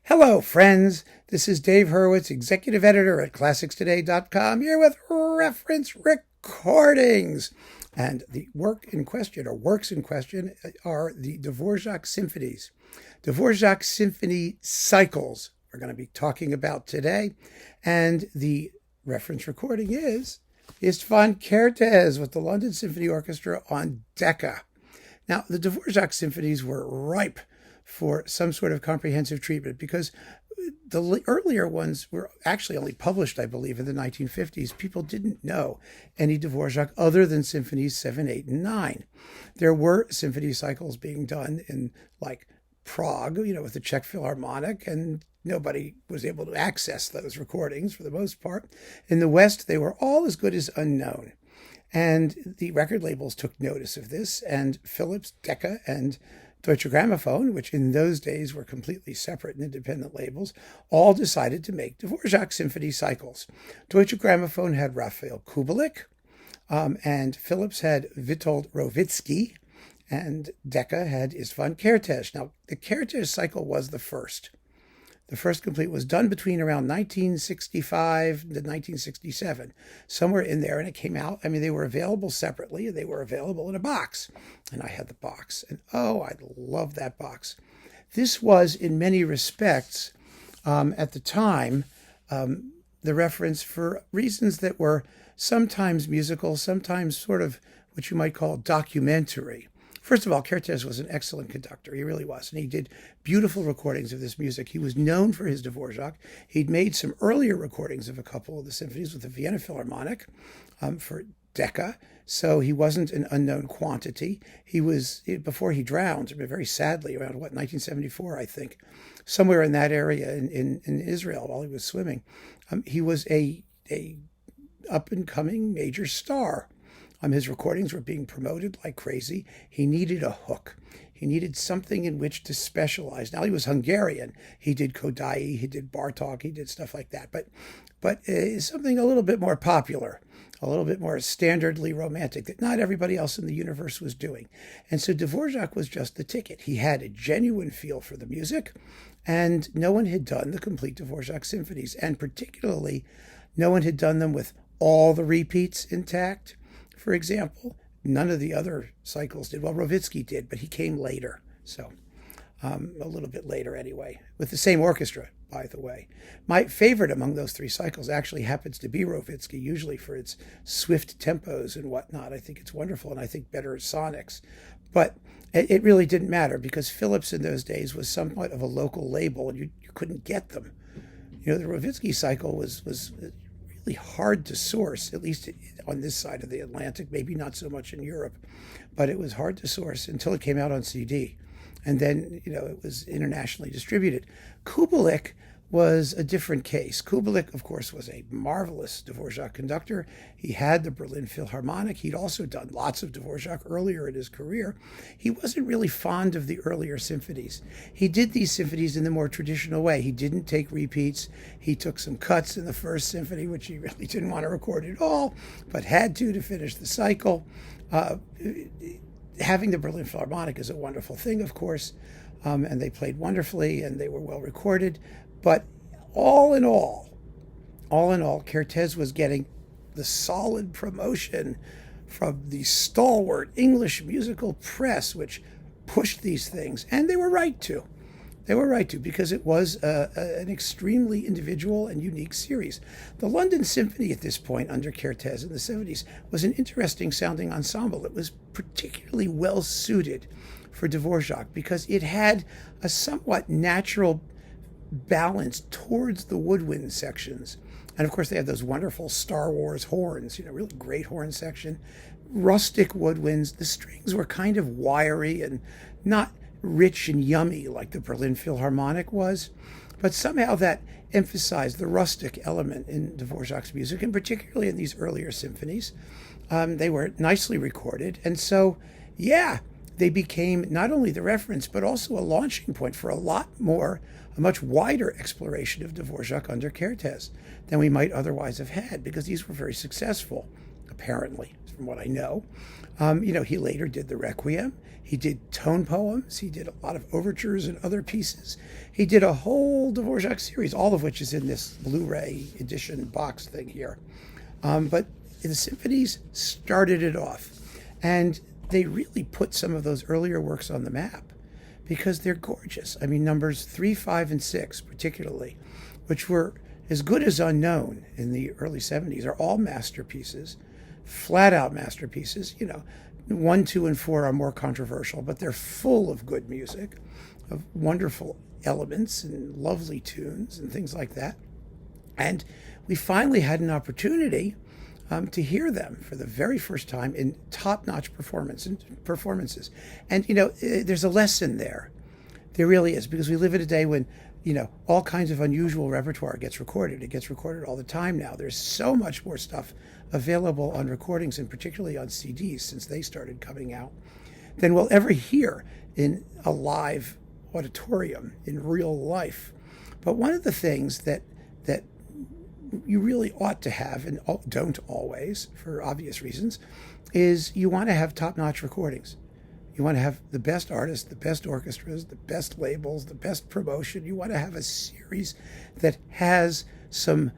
Hello, friends. This is Dave Hurwitz, executive editor at ClassicsToday.com, here with reference recordings. And the works in question, are the Dvorak Symphonies. Dvorak Symphony cycles we're going to be talking about today. And the reference recording is István Kertész with the London Symphony Orchestra on Decca. Now, the Dvorak Symphonies were ripe for some sort of comprehensive treatment because the earlier ones were actually only published, I believe, in the 1950s. People didn't know any Dvorak other than Symphonies 7, 8, and 9. There were symphony cycles being done in, like, Prague, with the Czech Philharmonic, and nobody was able to access those recordings for the most part. In the West, they were all as good as unknown. And the record labels took notice of this, and Philips, Decca, and Deutsche Grammophon, which in those days were completely separate and independent labels, all decided to make Dvorak symphony cycles. Deutsche Grammophon had Raphael Kubelik, and Philips had Witold Rawicki, and Decca had István Kertész. Now, the Kertész cycle was the first. The first complete was done between around 1965 to 1967, somewhere in there, and it came out. I mean, they were available separately, and they were available in a box. And I had the box, and oh, I love that box. This was, in many respects, at the time, the reference for reasons that were sometimes musical, sometimes sort of what you might call documentary. First of all, Kertész was an excellent conductor. He really was. And he did beautiful recordings of this music. He was known for his Dvorak. He'd made some earlier recordings of a couple of the symphonies with the Vienna Philharmonic for Decca. So he wasn't an unknown quantity. He was, before he drowned, very sadly, around, 1974, I think, somewhere in that area in Israel while he was swimming. He was a up-and-coming major star. His recordings were being promoted like crazy. He needed a hook. He needed something in which to specialize. Now, he was Hungarian. He did Kodály, he did Bartók, he did stuff like that. But something a little bit more popular, a little bit more standardly romantic that not everybody else in the universe was doing. And so Dvorak was just the ticket. He had a genuine feel for the music, and no one had done the complete Dvorak symphonies. And particularly, no one had done them with all the repeats intact. For example, none of the other cycles did. Well, Rawicki did, but he came later. So a little bit later anyway, with the same orchestra, by the way. My favorite among those three cycles actually happens to be Rawicki, usually for its swift tempos and whatnot. I think it's wonderful, and I think better sonics. But it really didn't matter because Philips in those days was somewhat of a local label, and you couldn't get them. The Rawicki cycle was really hard to source, at least on this side of the Atlantic, maybe not so much in Europe, but it was hard to source until it came out on CD. And then, it was internationally distributed. Kubelik was a different case. Kubelik, of course, was a marvelous Dvorak conductor. He had the Berlin Philharmonic. He'd also done lots of Dvorak earlier in his career. He wasn't really fond of the earlier symphonies. He did these symphonies in the more traditional way. He didn't take repeats. He took some cuts in the first symphony, which he really didn't want to record at all, but had to finish the cycle. Having the Berlin Philharmonic is a wonderful thing, of course, and they played wonderfully, and they were well recorded. But all in all, Kertész was getting the solid promotion from the stalwart English musical press, which pushed these things, and they were right to. They were right to, because it was an extremely individual and unique series. The London Symphony at this point, under Kertész in the 70s, was an interesting sounding ensemble. It was particularly well suited for Dvorak because it had a somewhat natural balance towards the woodwind sections. And of course, they had those wonderful Star Wars horns, really great horn section, rustic woodwinds. The strings were kind of wiry and not rich and yummy like the Berlin Philharmonic was, but somehow that emphasized the rustic element in Dvorak's music, and particularly in these earlier symphonies. They were nicely recorded, and so, they became not only the reference, but also a launching point for a much wider exploration of Dvorak under Kertész than we might otherwise have had, because these were very successful. apparently, from what I know. He later did the Requiem. He did tone poems. He did a lot of overtures and other pieces. He did a whole Dvorak series, all of which is in this Blu-ray edition box thing here. But the symphonies started it off. And they really put some of those earlier works on the map because they're gorgeous. I mean, numbers 3, 5, and 6 particularly, which were as good as unknown in the early 70s, are all masterpieces, flat-out masterpieces. 1, 2, and 4 are more controversial, but they're full of good music, of wonderful elements and lovely tunes and things like that. And we finally had an opportunity to hear them for the very first time in top-notch performances. And, there's a lesson there. There really is, because we live in a day when, all kinds of unusual repertoire gets recorded. It gets recorded all the time now. There's so much more stuff available on recordings, and particularly on CDs, since they started coming out, than we'll ever hear in a live auditorium in real life. But one of the things that you really ought to have, and don't always, for obvious reasons, is you want to have top-notch recordings. You want to have the best artists, the best orchestras, the best labels, the best promotion. You want to have a series that has some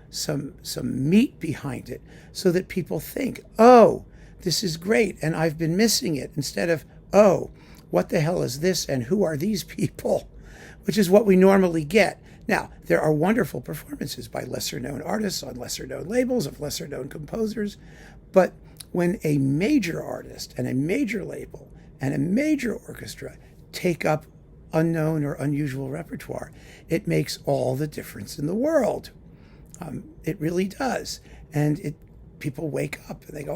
meat behind it, so that people think, oh, this is great, and I've been missing it, instead of, oh, what the hell is this, and who are these people, which is what we normally get. Now, there are wonderful performances by lesser-known artists on lesser-known labels of lesser-known composers, but when a major artist and a major label and a major orchestra take up unknown or unusual repertoire, it makes all the difference in the world. It really does. And people wake up and they go,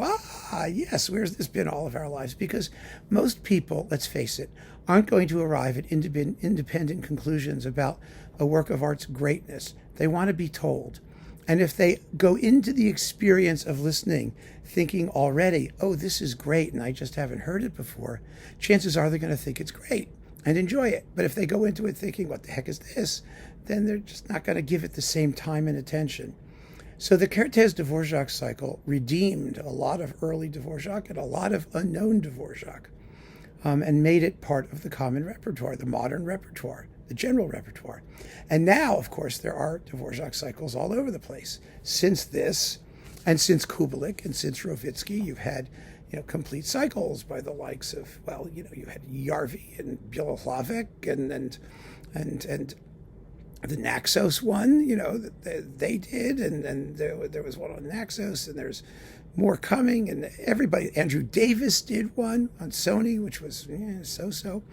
yes, where's this been all of our lives? Because most people, let's face it, aren't going to arrive at independent conclusions about a work of art's greatness. They want to be told. And if they go into the experience of listening thinking already, oh, this is great, and I just haven't heard it before, chances are they're going to think it's great and enjoy it. But if they go into it thinking, what the heck is this? Then they're just not going to give it the same time and attention. So the Kertész Dvorak cycle redeemed a lot of early Dvorak and a lot of unknown Dvorak, and made it part of the common repertoire, the modern repertoire, the general repertoire. And now, of course, there are Dvorak cycles all over the place. Since this, and since Kubelik, and since Rovitsky, you've had complete cycles by the likes of, you had Jarvi and Bielohlavek and the Naxos one, that they did, and there was one on Naxos, and there's more coming, and everybody, Andrew Davis did one on Sony, which was so-so,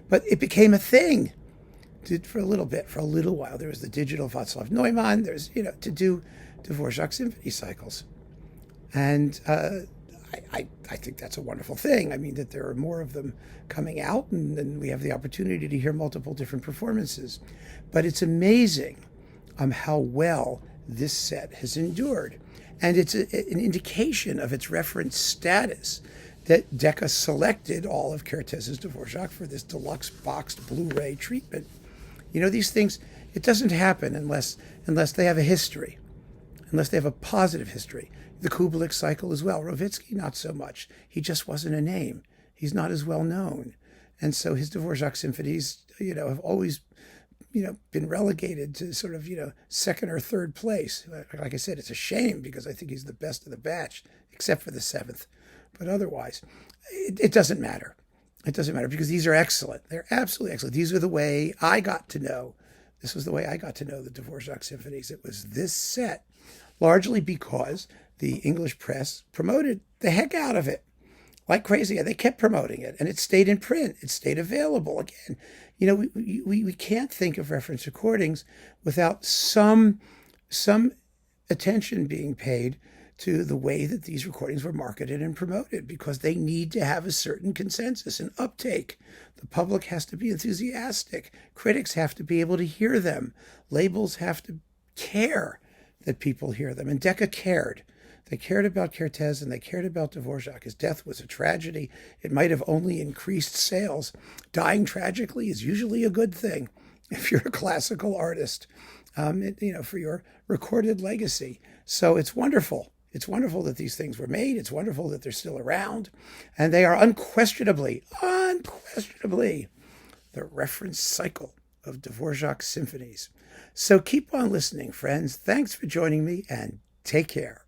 but it became a thing. Did for a little while. There was the digital Václav Neumann, there's, to do Dvorak symphony cycles. And I think that's a wonderful thing. I mean, that there are more of them coming out, and then we have the opportunity to hear multiple different performances. But it's amazing how well this set has endured. And it's an indication of its reference status that Decca selected all of Kertész's Dvorak for this deluxe boxed Blu-ray treatment. These things, it doesn't happen unless they have a history, unless they have a positive history. The Kubelik cycle as well. Rovitsky, not so much. He just wasn't a name. He's not as well known. And so his Dvorak symphonies, have always, been relegated to sort of, second or third place. Like I said, it's a shame because I think he's the best of the batch, except for the seventh. But otherwise, it doesn't matter. It doesn't matter because these are excellent. They're absolutely excellent. These are the way I got to know. This was the way I got to know the Dvorak symphonies. It was this set, largely because the English press promoted the heck out of it like crazy. They kept promoting it, and it stayed in print. It stayed available. Again, we can't think of reference recordings without some attention being paid to the way that these recordings were marketed and promoted, because they need to have a certain consensus and uptake. The public has to be enthusiastic. Critics have to be able to hear them. Labels have to care that people hear them. And Decca cared. They cared about Kertész and they cared about Dvorak. His death was a tragedy. It might have only increased sales. Dying tragically is usually a good thing if you're a classical artist, for your recorded legacy. So it's wonderful. It's wonderful that these things were made. It's wonderful that they're still around. And they are unquestionably, the reference cycle of Dvorak's symphonies. So keep on listening, friends. Thanks for joining me, and take care.